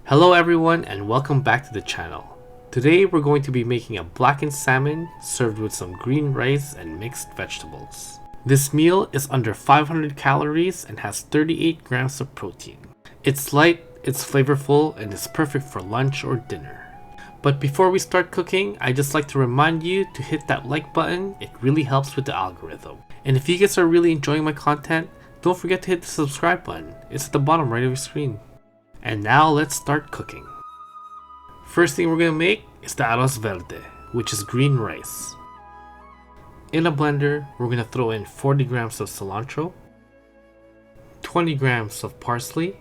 Hello everyone and welcome back to the channel. Today we're going to be making a blackened salmon served with some green rice and mixed vegetables. This meal is under 500 calories and has 38 grams of protein. It's light, it's flavorful, and is perfect for lunch or dinner. But before we start cooking, I'd just like to remind you to hit that like button. It really helps with the algorithm. And if you guys are really enjoying my content, don't forget to hit the subscribe button. It's at the bottom right of your screen. And now let's start cooking. First thing we're going to make is the Arroz Verde, which is green rice. In a blender, we're going to throw in 40 grams of cilantro, 20 grams of parsley,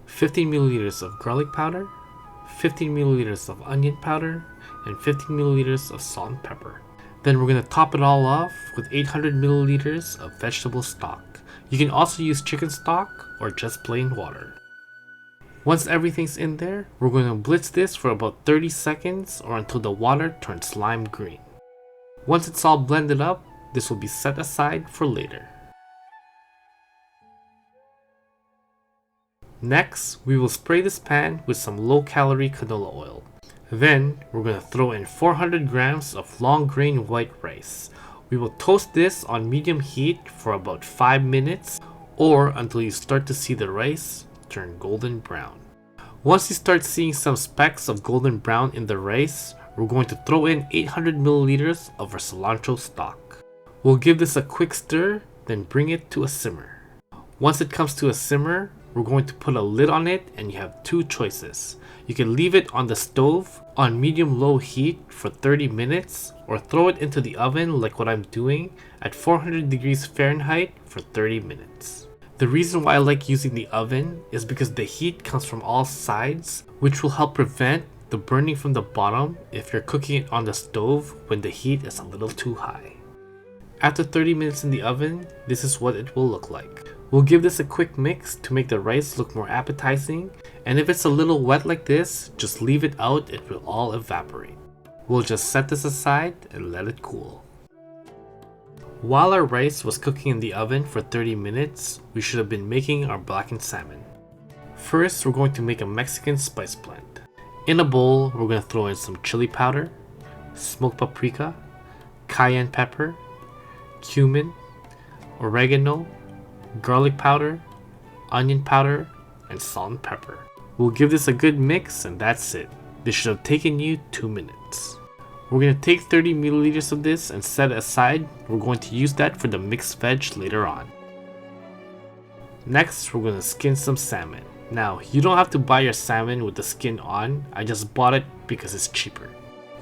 15 milliliters of garlic powder, 15 milliliters of onion powder, and 15 milliliters of salt and pepper. Then we're going to top it all off with 800 milliliters of vegetable stock. You can also use chicken stock or just plain water. Once everything's in there, we're going to blitz this for about 30 seconds or until the water turns lime green. Once it's all blended up, this will be set aside for later. Next, we will spray this pan with some low-calorie canola oil. Then, we're going to throw in 400 grams of long-grain white rice. We will toast this on medium heat for about 5 minutes or until you start to see the rice turn golden brown. Once you start seeing some specks of golden brown in the rice, we're going to throw in 800 milliliters of our cilantro stock. We'll give this a quick stir, then bring it to a simmer. Once it comes to a simmer, we're going to put a lid on it and you have two choices. You can leave it on the stove on medium-low heat for 30 minutes or throw it into the oven like what I'm doing at 400 degrees Fahrenheit for 30 minutes. The reason why I like using the oven is because the heat comes from all sides, which will help prevent the burning from the bottom if you're cooking it on the stove when the heat is a little too high. After 30 minutes in the oven, this is what it will look like. We'll give this a quick mix to make the rice look more appetizing, and if it's a little wet like this, just leave it out, it will all evaporate. We'll just set this aside and let it cool. While our rice was cooking in the oven for 30 minutes, we should have been making our blackened salmon. First, we're going to make a Mexican spice blend. In a bowl, we're going to throw in some chili powder, smoked paprika, cayenne pepper, cumin, oregano, garlic powder, onion powder, and salt and pepper. We'll give this a good mix and that's it. This should have taken you 2 minutes. We're going to take 30 milliliters of this and set it aside. We're going to use that for the mixed veg later on. Next, we're going to skin some salmon. Now, you don't have to buy your salmon with the skin on. I just bought it because it's cheaper.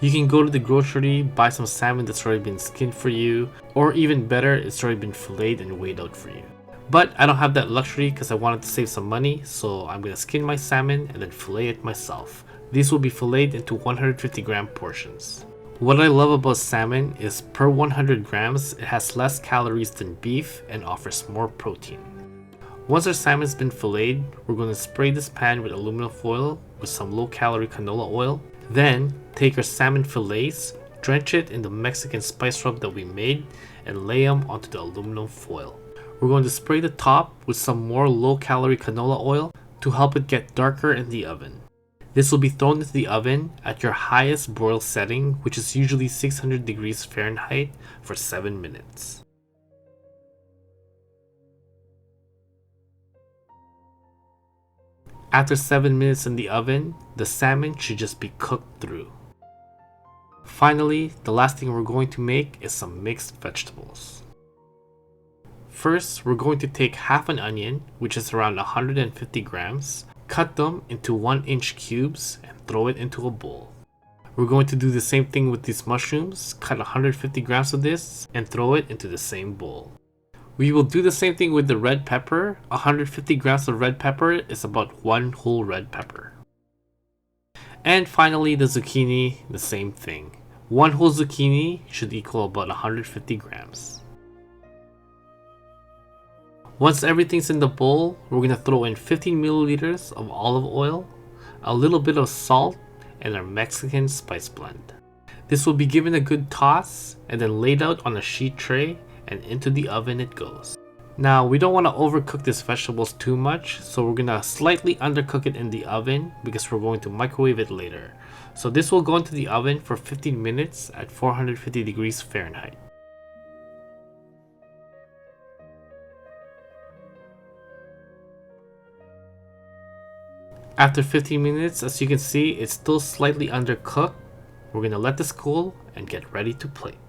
You can go to the grocery, buy some salmon that's already been skinned for you, or even better, it's already been filleted and weighed out for you. But I don't have that luxury because I wanted to save some money, so I'm going to skin my salmon and then fillet it myself. These will be filleted into 150 gram portions. What I love about salmon is per 100 grams, it has less calories than beef and offers more protein. Once our salmon's been filleted, we're going to spray this pan with aluminum foil with some low-calorie canola oil. Then, take our salmon fillets, drench it in the Mexican spice rub that we made, and lay them onto the aluminum foil. We're going to spray the top with some more low-calorie canola oil to help it get darker in the oven. This will be thrown into the oven at your highest broil setting, which is usually 600 degrees Fahrenheit, for 7 minutes. After 7 minutes in the oven, the salmon should just be cooked through. Finally, the last thing we're going to make is some mixed vegetables. First, we're going to take half an onion, which is around 150 grams, cut them into 1-inch cubes and throw it into a bowl. We're going to do the same thing with these mushrooms, cut 150 grams of this and throw it into the same bowl. We will do the same thing with the red pepper. 150 grams of red pepper is about 1 whole red pepper. And finally the zucchini, the same thing. 1 whole zucchini should equal about 150 grams. Once everything's in the bowl, we're going to throw in 15 milliliters of olive oil, a little bit of salt, and our Mexican spice blend. This will be given a good toss and then laid out on a sheet tray and into the oven it goes. Now we don't want to overcook these vegetables too much, so we're gonna slightly undercook it in the oven because we're going to microwave it later. So this will go into the oven for 15 minutes at 450 degrees Fahrenheit. After 15 minutes, as you can see, it's still slightly undercooked. We're gonna let this cool and get ready to plate.